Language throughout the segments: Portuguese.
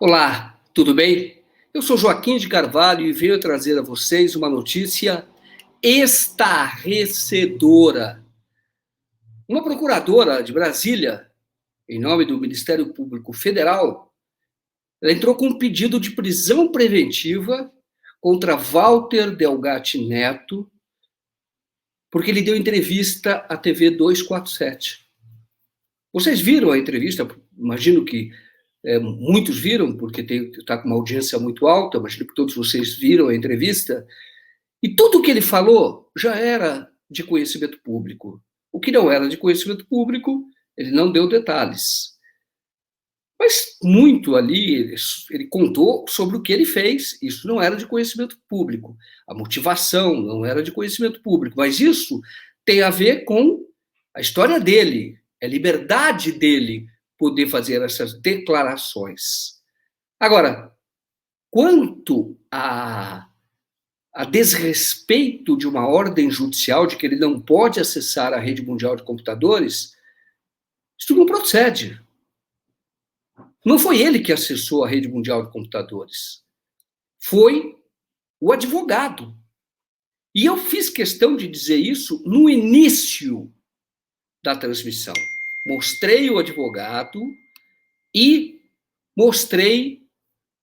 Olá, tudo bem? Eu sou Joaquim de Carvalho e venho trazer a vocês uma notícia estarrecedora. Uma procuradora de Brasília, em nome do Ministério Público Federal, ela entrou com um pedido de prisão preventiva contra Walter Delgatti Neto, porque ele deu entrevista à TV 247. Vocês viram a entrevista? Imagino que muitos viram, porque está com uma audiência muito alta, imagino que todos vocês viram a entrevista, e tudo o que ele falou já era de conhecimento público. O que não era de conhecimento público, ele não deu detalhes. Mas muito ali, ele contou sobre o que ele fez, isso não era de conhecimento público. A motivação não era de conhecimento público, mas isso tem a ver com a história dele, a liberdade dele poder fazer essas declarações. Agora, quanto a desrespeito de uma ordem judicial de que ele não pode acessar a rede mundial de computadores, isso não procede. Não foi ele que acessou a rede mundial de computadores. Foi o advogado. E eu fiz questão de dizer isso no início da transmissão. Mostrei o advogado e mostrei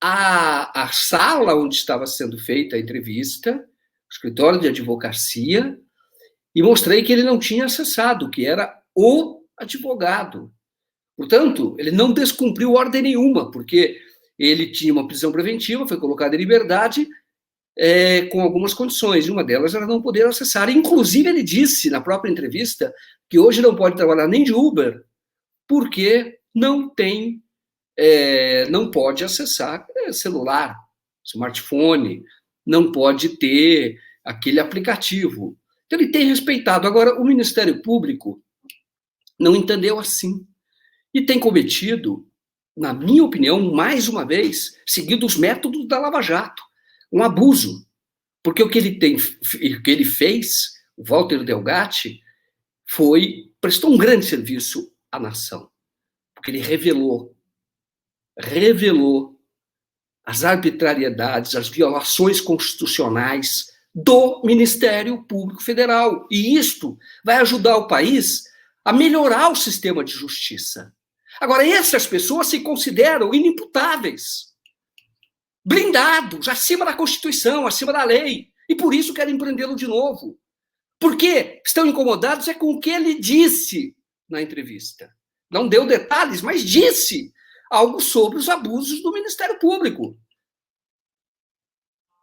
a sala onde estava sendo feita a entrevista, o escritório de advocacia, e mostrei que ele não tinha acessado, que era o advogado. Portanto, ele não descumpriu ordem nenhuma, porque ele tinha uma prisão preventiva, foi colocado em liberdade com algumas condições, e uma delas era não poder acessar. Inclusive, ele disse na própria entrevista que hoje não pode trabalhar nem de Uber, porque não pode acessar celular, smartphone, não pode ter aquele aplicativo. Então, ele tem respeitado. Agora, o Ministério Público não entendeu assim. E tem cometido, na minha opinião, mais uma vez, seguindo os métodos da Lava Jato, um abuso. Porque o que ele fez, o Walter Delgatti, prestou um grande serviço à nação. Porque ele revelou as arbitrariedades, as violações constitucionais do Ministério Público Federal. E isto vai ajudar o país a melhorar o sistema de justiça. Agora, essas pessoas se consideram inimputáveis, blindados, acima da Constituição, acima da lei, e por isso querem prendê-lo de novo. Porque estão incomodados com o que ele disse na entrevista. Não deu detalhes, mas disse algo sobre os abusos do Ministério Público.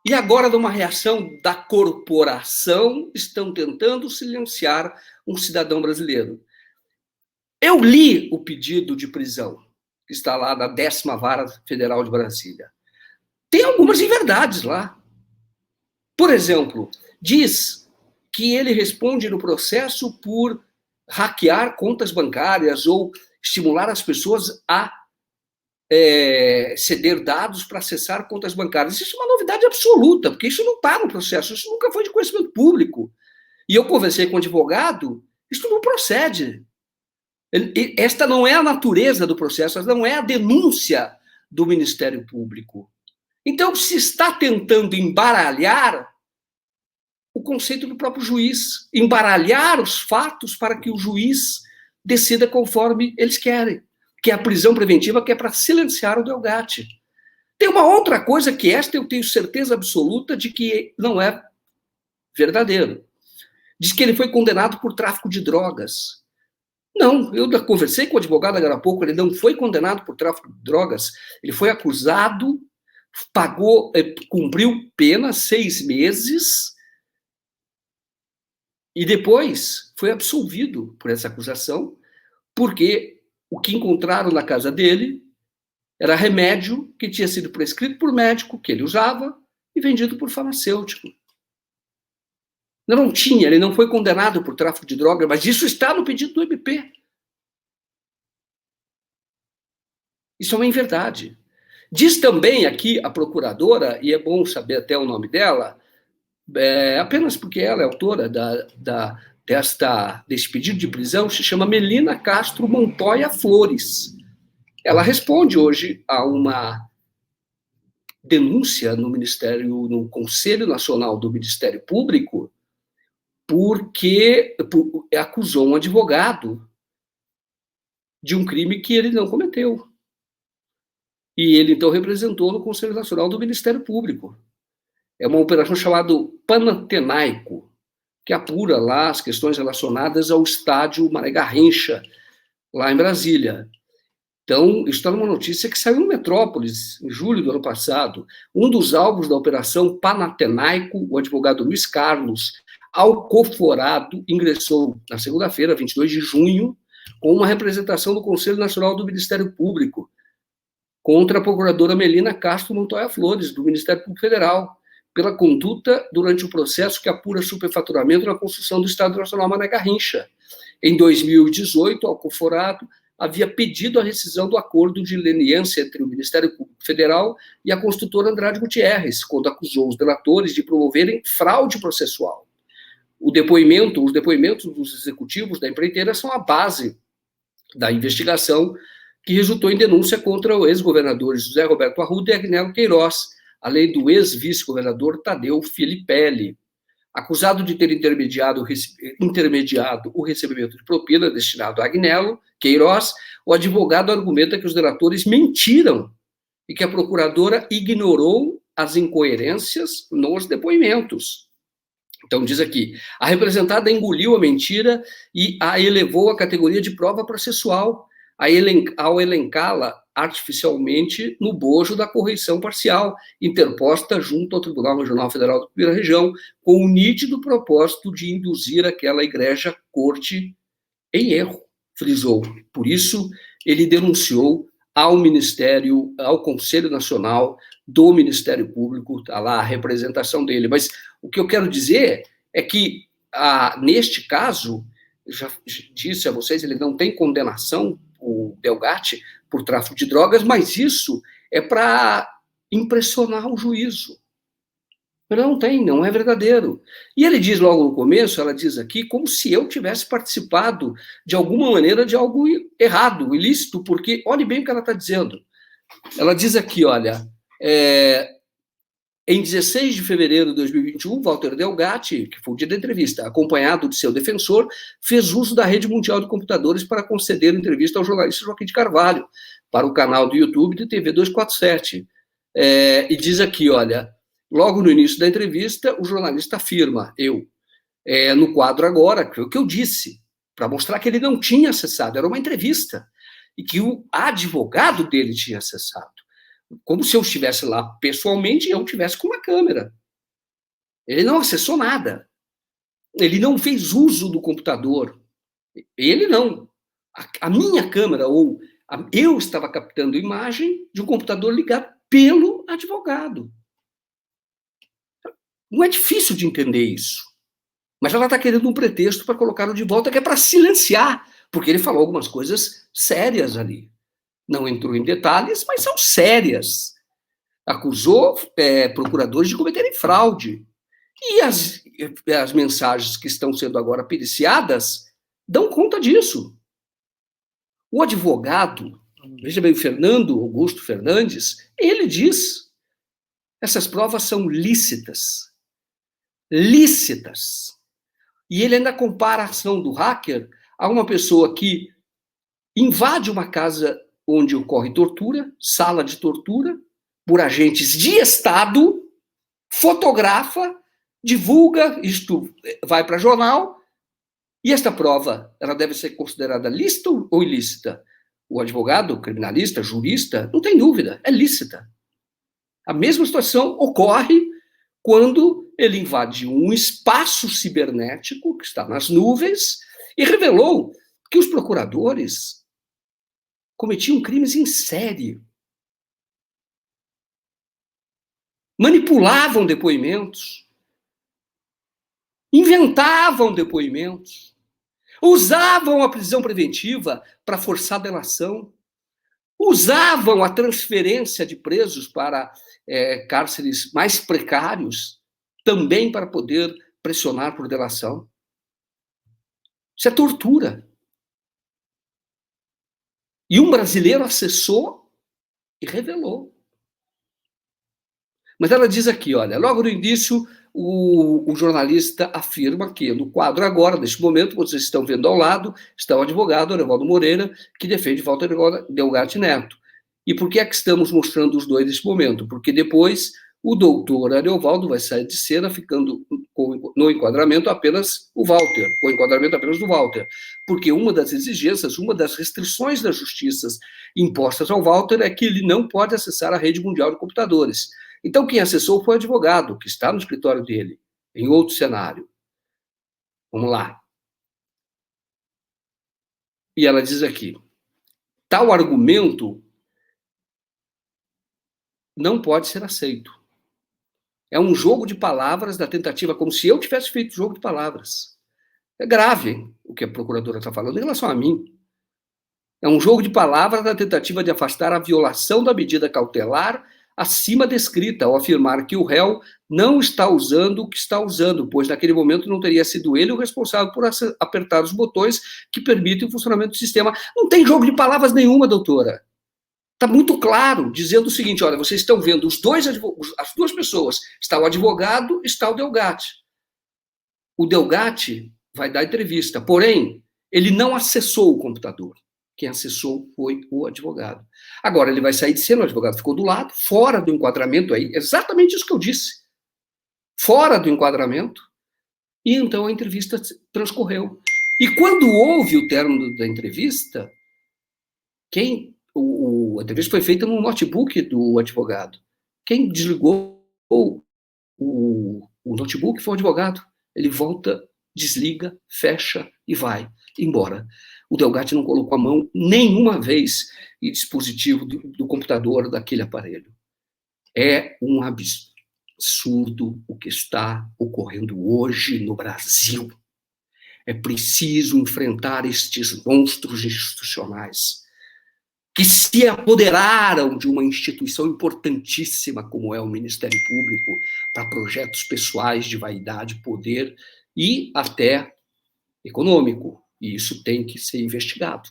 E agora, numa reação da corporação, estão tentando silenciar um cidadão brasileiro. Eu li o pedido de prisão, que está lá na 10ª Vara Federal de Brasília. Tem algumas inverdades lá. Por exemplo, diz que ele responde no processo por hackear contas bancárias ou estimular as pessoas a ceder dados para acessar contas bancárias. Isso é uma novidade absoluta, porque isso não está no processo, isso nunca foi de conhecimento público. E eu conversei com um advogado, isso não procede. Esta não é a natureza do processo, esta não é a denúncia do Ministério Público. Então, se está tentando embaralhar o conceito do próprio juiz, embaralhar os fatos para que o juiz decida conforme eles querem, que é a prisão preventiva, que é para silenciar o Delgatti. Tem uma outra coisa que esta eu tenho certeza absoluta de que não é verdadeiro. Diz que ele foi condenado por tráfico de drogas. Não, eu conversei com o advogado agora há pouco, ele não foi condenado por tráfico de drogas, ele foi acusado, cumpriu pena 6 meses e depois foi absolvido por essa acusação, porque o que encontraram na casa dele era remédio que tinha sido prescrito por médico, que ele usava, e vendido por farmacêutico. Não tinha, ele não foi condenado por tráfico de droga, mas isso está no pedido do MP. Isso é uma inverdade. Diz também aqui a procuradora, e é bom saber até o nome dela, apenas porque ela é autora desse pedido de prisão, se chama Melina Castro Montoya Flores. Ela responde hoje a uma denúncia no no Conselho Nacional do Ministério Público, porque acusou um advogado de um crime que ele não cometeu. E ele, então, representou no Conselho Nacional do Ministério Público. É uma operação chamada Panatenaico, que apura lá as questões relacionadas ao estádio Mané Garrincha, lá em Brasília. Então, isso está numa notícia que saiu no Metrópolis, em julho do ano passado. Um dos alvos da operação Panatenaico, o advogado Luiz Carlos Alcoforado, ingressou na segunda-feira, 22 de junho, com uma representação do Conselho Nacional do Ministério Público, contra a procuradora Melina Castro Montoya Flores, do Ministério Público Federal, pela conduta durante o processo que apura superfaturamento na construção do Estádio Nacional Mané Garrincha. Em 2018, Alcoforado havia pedido a rescisão do acordo de leniência entre o Ministério Público Federal e a construtora Andrade Gutierrez, quando acusou os delatores de promoverem fraude processual. Os depoimentos dos executivos da empreiteira são a base da investigação que resultou em denúncia contra o ex-governador José Roberto Arruda e Agnello Queiroz, além do ex-vice-governador Tadeu Filipelli. Acusado de ter intermediado o recebimento de propina destinado a Agnello Queiroz, o advogado argumenta que os delatores mentiram e que a procuradora ignorou as incoerências nos depoimentos. Então, diz aqui, a representada engoliu a mentira e a elevou à categoria de prova processual, ao elencá-la artificialmente no bojo da correição parcial, interposta junto ao Tribunal Regional Federal da Primeira Região, com o nítido propósito de induzir aquela egrégia corte em erro, frisou. Por isso, ele denunciou ao Ministério, ao Conselho Nacional do Ministério Público, está lá a representação dele. Mas o que eu quero dizer é que, neste caso, já disse a vocês, ele não tem condenação, o Delgatti, por tráfico de drogas, mas isso é para impressionar o juízo. Mas não é verdadeiro. E ele diz logo no começo, ela diz aqui, como se eu tivesse participado de alguma maneira de algo errado, ilícito, porque olhe bem o que ela está dizendo. Ela diz aqui, olha, em 16 de fevereiro de 2021, Walter Delgatti, que foi o dia da entrevista, acompanhado de seu defensor, fez uso da rede mundial de computadores para conceder entrevista ao jornalista Joaquim de Carvalho, para o canal do YouTube de TV 247. E diz aqui, olha, logo no início da entrevista, o jornalista afirma, no quadro agora, que foi o que eu disse, para mostrar que ele não tinha acessado, era uma entrevista, e que o advogado dele tinha acessado. Como se eu estivesse lá pessoalmente e eu estivesse com uma câmera. Ele não acessou nada. Ele não fez uso do computador. Ele não. A minha câmera, eu estava captando imagem de um computador ligado pelo advogado. Não é difícil de entender isso. Mas ela está querendo um pretexto para colocá-lo de volta, que é para silenciar, porque ele falou algumas coisas sérias ali. Não entrou em detalhes, mas são sérias. Acusou procuradores de cometerem fraude. E as mensagens que estão sendo agora periciadas dão conta disso. O advogado, veja bem, o Fernando Augusto Fernandes, ele diz, essas provas são lícitas. Lícitas. E ele ainda compara a ação do hacker a uma pessoa que invade uma casa onde ocorre tortura, sala de tortura, por agentes de Estado, fotografa, divulga, isto vai para jornal, e esta prova, ela deve ser considerada lícita ou ilícita? O advogado, criminalista, jurista, não tem dúvida, é lícita. A mesma situação ocorre quando ele invade um espaço cibernético, que está nas nuvens, e revelou que os procuradores cometiam crimes em série. Manipulavam depoimentos. Inventavam depoimentos. Usavam a prisão preventiva para forçar a delação. Usavam a transferência de presos para cárceres mais precários, também para poder pressionar por delação. Isso é tortura. E um brasileiro acessou e revelou. Mas ela diz aqui, olha, logo no início, o jornalista afirma que no quadro agora, neste momento, vocês estão vendo ao lado, está o advogado Ariovaldo Moreira, que defende Walter Delgatti Neto. E por que é que estamos mostrando os dois neste momento? Porque depois o doutor Ariovaldo vai sair de cena, ficando no enquadramento apenas o Walter, o enquadramento apenas do Walter. Porque uma das exigências, uma das restrições da justiça impostas ao Walter é que ele não pode acessar a rede mundial de computadores. Então, quem acessou foi o advogado, que está no escritório dele, em outro cenário. Vamos lá. E ela diz aqui, tal argumento não pode ser aceito. É um jogo de palavras da tentativa, como se eu tivesse feito jogo de palavras. É grave, hein, o que a procuradora está falando em relação a mim. É um jogo de palavras da tentativa de afastar a violação da medida cautelar acima descrita, ao afirmar que o réu não está usando o que está usando, pois naquele momento não teria sido ele o responsável por apertar os botões que permitem o funcionamento do sistema. Não tem jogo de palavras nenhuma, doutora. Está muito claro, dizendo o seguinte, olha, vocês estão vendo as duas pessoas, está o advogado, está o Delgatti. O Delgatti vai dar entrevista, porém, ele não acessou o computador. Quem acessou foi o advogado. Agora, ele vai sair de cena, o advogado ficou do lado, fora do enquadramento aí, exatamente isso que eu disse. Fora do enquadramento, e então a entrevista transcorreu. E quando houve o término da entrevista, a entrevista foi feita no notebook do advogado. Quem desligou o notebook foi o advogado. Ele volta, desliga, fecha e vai embora. O Delgatti não colocou a mão nenhuma vez em dispositivo do computador daquele aparelho. É um absurdo o que está ocorrendo hoje no Brasil. É preciso enfrentar estes monstros institucionais que se apoderaram de uma instituição importantíssima como é o Ministério Público para projetos pessoais de vaidade, poder e até econômico. E isso tem que ser investigado.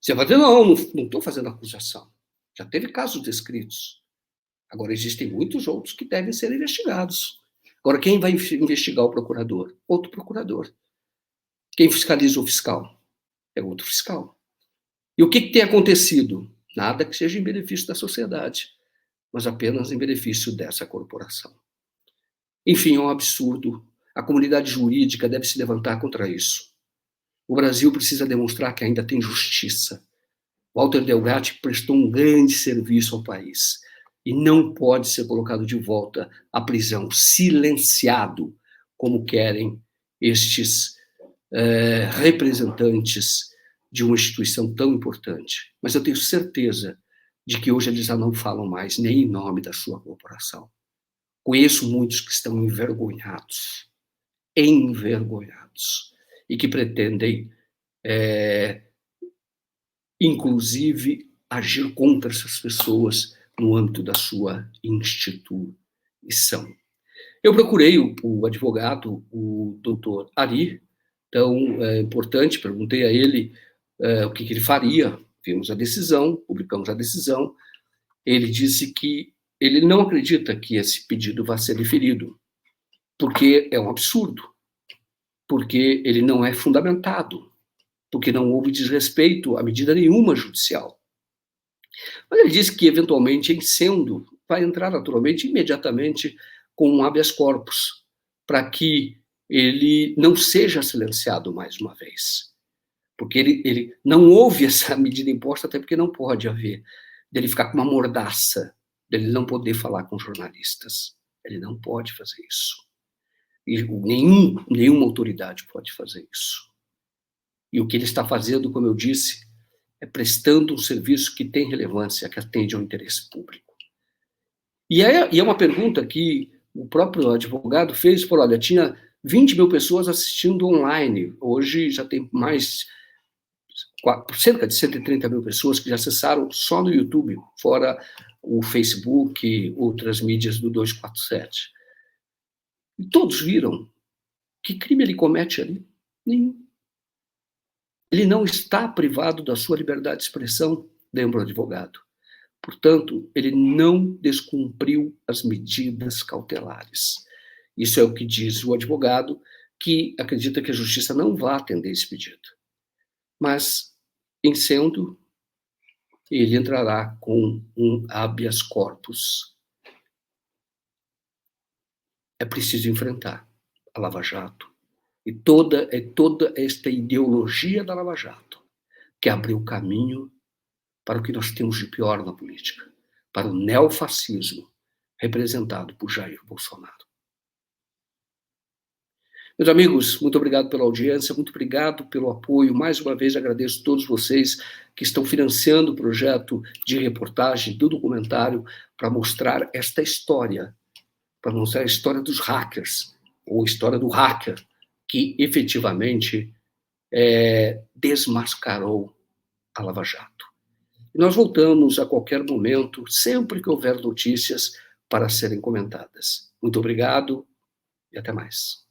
Você vai dizer, não estou fazendo acusação. Já teve casos descritos. Agora, existem muitos outros que devem ser investigados. Agora, quem vai investigar o procurador? Outro procurador. Quem fiscaliza o fiscal? É outro fiscal. E o que tem acontecido? Nada que seja em benefício da sociedade, mas apenas em benefício dessa corporação. Enfim, é um absurdo. A comunidade jurídica deve se levantar contra isso. O Brasil precisa demonstrar que ainda tem justiça. Walter Delgatti prestou um grande serviço ao país e não pode ser colocado de volta à prisão, silenciado, como querem estes representantes de uma instituição tão importante. Mas eu tenho certeza de que hoje eles já não falam mais nem em nome da sua corporação. Conheço muitos que estão envergonhados, e que pretendem, inclusive, agir contra essas pessoas no âmbito da sua instituição. Eu procurei o advogado, o doutor Ari, tão importante, perguntei a ele o que ele faria, vimos a decisão, publicamos a decisão, ele disse que ele não acredita que esse pedido vá ser deferido, porque é um absurdo, porque ele não é fundamentado, porque não houve desrespeito a medida nenhuma judicial. Mas ele disse que, eventualmente, em sendo, vai entrar naturalmente, imediatamente, com um habeas corpus, para que ele não seja silenciado mais uma vez. Porque ele não houve essa medida imposta, até porque não pode haver, dele ficar com uma mordaça, dele não poder falar com jornalistas. Ele não pode fazer isso. E nenhuma autoridade pode fazer isso. E o que ele está fazendo, como eu disse, é prestando um serviço que tem relevância, que atende ao interesse público. E é uma pergunta que o próprio advogado fez, falou, olha, tinha 20 mil pessoas assistindo online, hoje já tem cerca de 130 mil pessoas que já acessaram só no YouTube, fora o Facebook, outras mídias do 247. E todos viram. Que crime ele comete ali? Nenhum. Ele não está privado da sua liberdade de expressão, lembra o advogado. Portanto, ele não descumpriu as medidas cautelares. Isso é o que diz o advogado, que acredita que a justiça não vai atender esse pedido. Mas, em sendo, ele entrará com um habeas corpus. É preciso enfrentar a Lava Jato e toda esta ideologia da Lava Jato que abriu caminho para o que nós temos de pior na política, para o neofascismo representado por Jair Bolsonaro. Meus amigos, muito obrigado pela audiência, muito obrigado pelo apoio. Mais uma vez agradeço a todos vocês que estão financiando o projeto de reportagem, do documentário, para mostrar esta história, para mostrar a história dos hackers, ou a história do hacker, que efetivamente desmascarou a Lava Jato. E nós voltamos a qualquer momento, sempre que houver notícias para serem comentadas. Muito obrigado e até mais.